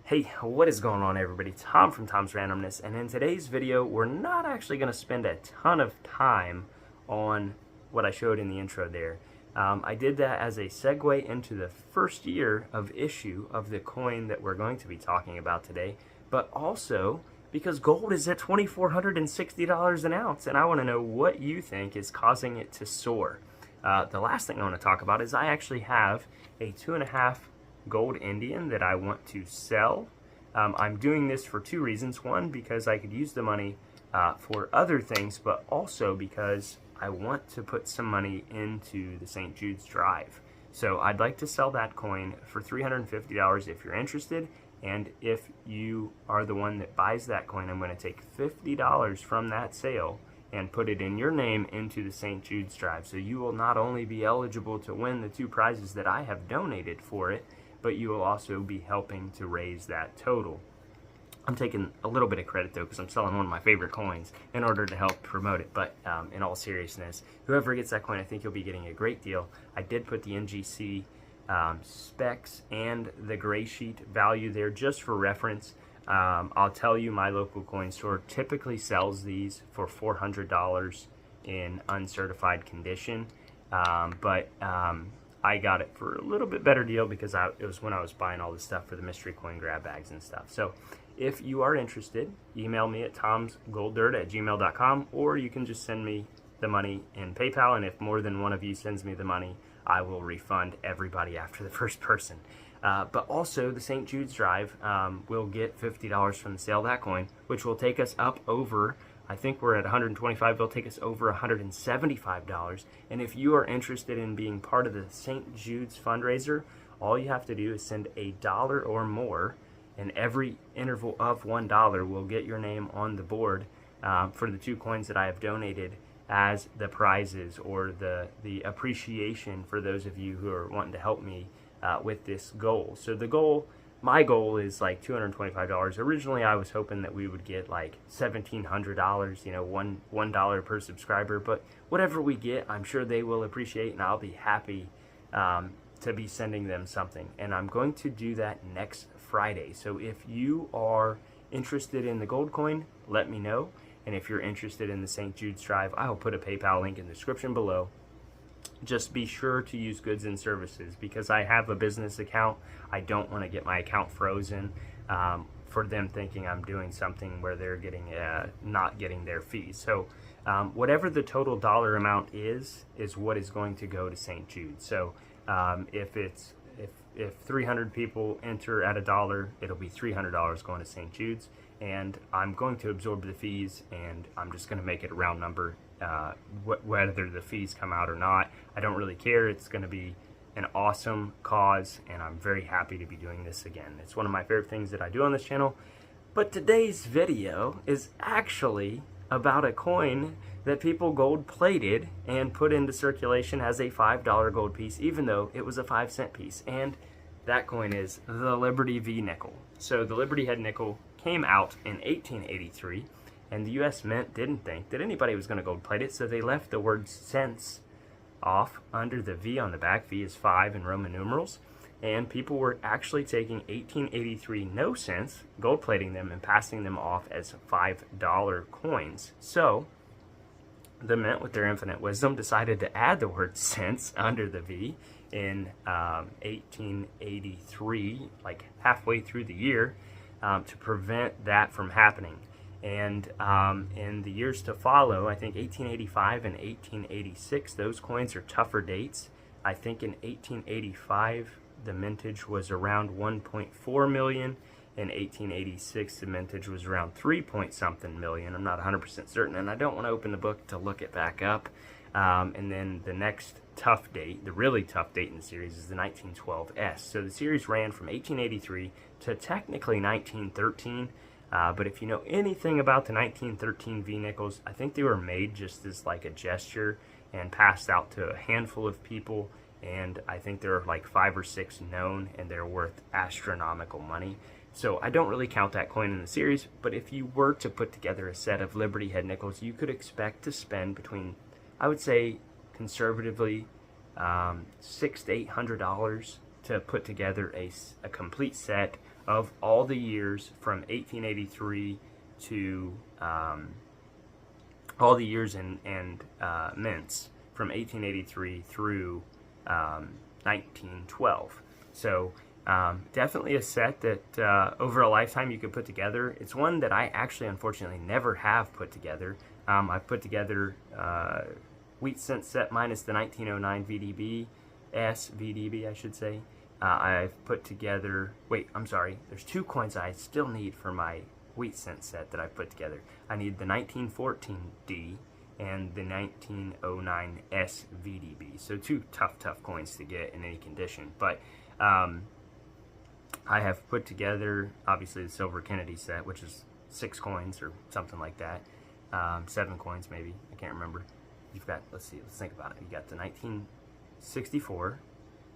Hey, what is going on, everybody? Tom from Tom's Randomness, and in today's video we're not actually going to spend a ton of time on what I showed in the intro there. I did that as a segue into the first year of issue of the coin that we're going to be talking about today, but also because gold is at $2,460 an ounce, and I want to know what you think is causing it to soar. The last thing I want to talk about is I actually have a 2.5 gold Indian that I want to sell. I'm doing this for two reasons. One, because I could use the money for other things, but also because I want to put some money into the St. Jude's Drive. So I'd like to sell that coin for $350 if you're interested. And if you are the one that buys that coin, I'm going to take $50 from that sale and put it in your name into the St. Jude's Drive. So you will not only be eligible to win the two prizes that I have donated for it, but you will also be helping to raise that total. I'm taking a little bit of credit though, because I'm selling one of my favorite coins in order to help promote it. But in all seriousness, whoever gets that coin, I think you'll be getting a great deal. I did put the NGC specs and the gray sheet value there just for reference. I'll tell you, my local coin store typically sells these for $400 in uncertified condition, but I got it for a little bit better deal because it was when I was buying all the stuff for the mystery coin grab bags and stuff. So if you are interested, email me at tomsgolddirt@gmail.com, or you can just send me the money in PayPal, and if more than one of you sends me the money, I will refund everybody after the first person. But also the St. Jude's Drive will get $50 from the sale of that coin, which will take us up over, I think we're at $125. They'll take us over $175. And if you are interested in being part of the St. Jude's fundraiser, all you have to do is send $1 or more, and every interval of $1 will get your name on the board for the two coins that I have donated as the prizes, or the appreciation for those of you who are wanting to help me with this goal. So the goal, my goal is like $225. Originally, I was hoping that we would get like $1,700, $1 per subscriber. But whatever we get, I'm sure they will appreciate, and I'll be happy to be sending them something. And I'm going to do that next Friday. So if you are interested in the gold coin, let me know. And if you're interested in the St. Jude's Drive, I'll put a PayPal link in the description below. Just be sure to use goods and services, because I have a business account. I don't want to get my account frozen for them thinking I'm doing something where they're getting not getting their fees. So whatever the total dollar amount is what is going to go to St. Jude. So if 300 people enter at $1, it'll be $300 going to St. Jude's, and I'm going to absorb the fees, and I'm just going to make it a round number. Whether the fees come out or not, I don't really care. It's going to be an awesome cause, and I'm very happy to be doing this again. It's one of my favorite things that I do on this channel. But today's video is actually about a coin that people gold plated and put into circulation as a $5 gold piece, even though it was a 5-cent piece. And that coin is the Liberty V nickel. So the Liberty Head nickel came out in 1883. And the U.S. Mint didn't think that anybody was going to gold plate it, so they left the word cents off under the V on the back. V is 5 in Roman numerals. And people were actually taking 1883 no cents, gold plating them, and passing them off as $5 coins. So the Mint, with their infinite wisdom, decided to add the word cents under the V in 1883, like halfway through the year, to prevent that from happening. And in the years to follow, I think 1885 and 1886, those coins are tougher dates. I think in 1885, the mintage was around 1.4 million. In 1886, the mintage was around 3-point-something million. I'm not 100% certain, and I don't want to open the book to look it back up. And then the next tough date, the really tough date in the series, is the 1912 S. So the series ran from 1883 to technically 1913. But if you know anything about the 1913 V nickels, I think they were made just as like a gesture and passed out to a handful of people. And I think there are like 5 or 6 known, and they're worth astronomical money. So I don't really count that coin in the series, but if you were to put together a set of Liberty Head nickels, you could expect to spend between, I would say conservatively, $600 to $800 to put together a complete set of all the years from 1883 to all the years and mints from 1883 through 1912. So definitely a set that over a lifetime you could put together. It's one that I actually unfortunately never have put together. I've put together wheat cent set minus the 1909 VDB I should say. I've put together, wait, I'm sorry, there's 2 coins I still need for my wheat cent set that I've put together. I need the 1914 D and the 1909 S VDB. So 2 tough coins to get in any condition. But I have put together, obviously, the silver Kennedy set, which is 6 coins or something like that. 7 coins maybe, I can't remember. You've got, let's think about it. You got the 1964,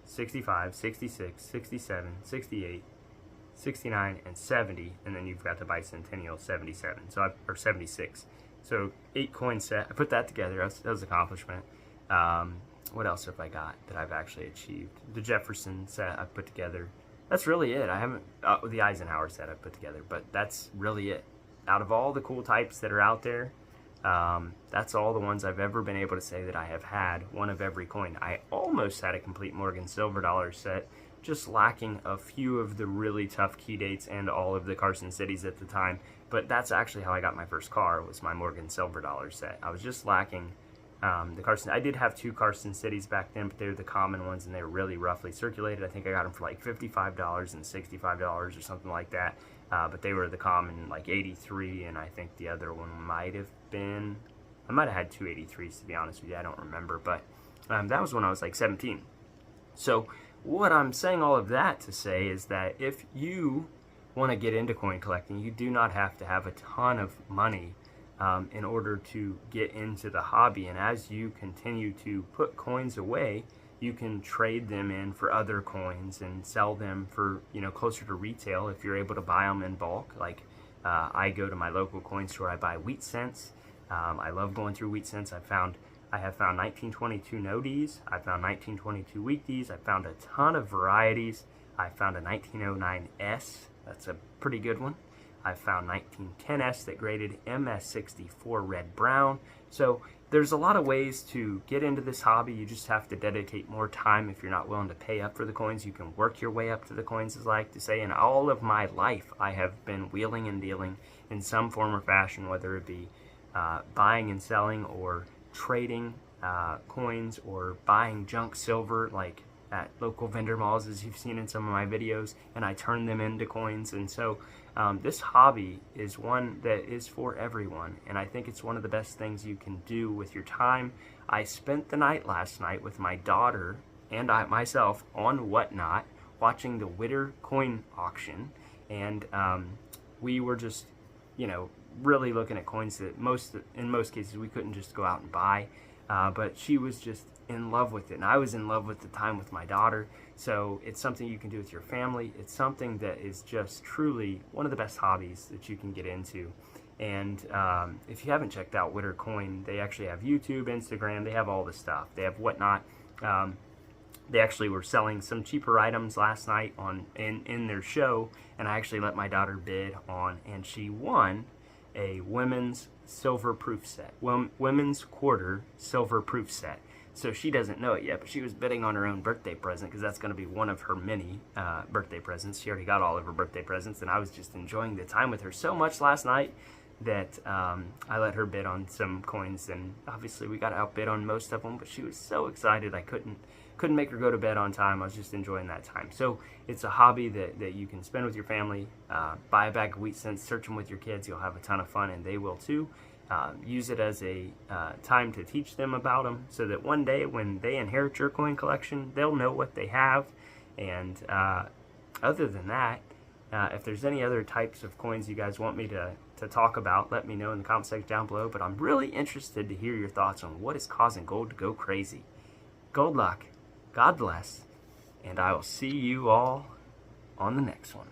65, 66, 67, 68, 69, and 70, and then you've got the bicentennial 77, or 76. So 8 coin set. I put that together. That was an accomplishment. What else have I got that I've actually achieved? The Jefferson set I've put together. That's really it. I haven't the Eisenhower set I've put together, but that's really it. Out of all the cool types that are out there, that's all the ones I've ever been able to say that I have had one of every coin. I almost had a complete Morgan silver dollar set, just lacking a few of the really tough key dates and all of the Carson cities at the time. But that's actually how I got my first car, was my Morgan silver dollar set. I was just lacking the Carson. I did have 2 Carson cities back then, but they were the common ones and they were really roughly circulated. I think I got them for like $55 and $65 or something like that. But they were the common, like 83, and I think the other one might have been, I might have had 2 83s to be honest with you, I don't remember, but that was when I was like 17. So what I'm saying all of that to say is that if you want to get into coin collecting, you do not have to have a ton of money in order to get into the hobby, and as you continue to put coins away, you can trade them in for other coins and sell them for, closer to retail if you're able to buy them in bulk. Like I go to my local coin store, I buy wheat cents. I love going through wheat cents. I have found 1922 no Ds. I found 1922 weak Ds. I found a ton of varieties. I found a 1909 S. That's a pretty good one. I found 1910S that graded MS64 red brown. So there's a lot of ways to get into this hobby. You just have to dedicate more time. If you're not willing to pay up for the coins, you can work your way up to the coins, as I like to say. And all of my life, I have been wheeling and dealing in some form or fashion, whether it be buying and selling or trading coins or buying junk silver, like at local vendor malls, as you've seen in some of my videos, and I turn them into coins. And so this hobby is one that is for everyone, and I think it's one of the best things you can do with your time. I spent the night last night with my daughter and myself on Whatnot watching the Witter coin auction, and we were just, really looking at coins that in most cases we couldn't just go out and buy, but she was just in love with it, and I was in love with the time with my daughter. So it's something you can do with your family. It's something that is just truly one of the best hobbies that you can get into. And if you haven't checked out Witter Coin, they actually have YouTube, Instagram, they have all the stuff. They have Whatnot. They actually were selling some cheaper items last night in their show, and I actually let my daughter bid on, and she won a women's silver proof set, women's quarter silver proof set. So she doesn't know it yet, but she was bidding on her own birthday present, because that's going to be one of her many birthday presents. She already got all of her birthday presents, and I was just enjoying the time with her so much last night that I let her bid on some coins, and obviously we got outbid on most of them, but she was so excited I couldn't make her go to bed on time. I was just enjoying that time. So it's a hobby that you can spend with your family. Buy a bag of wheat cents, search them with your kids. You'll have a ton of fun, and they will too. Use it as a time to teach them about them, so that one day when they inherit your coin collection, they'll know what they have. And other than that, if there's any other types of coins you guys want me to talk about, let me know in the comment section down below. But I'm really interested to hear your thoughts on what is causing gold to go crazy. Gold luck, God bless, and I will see you all on the next one.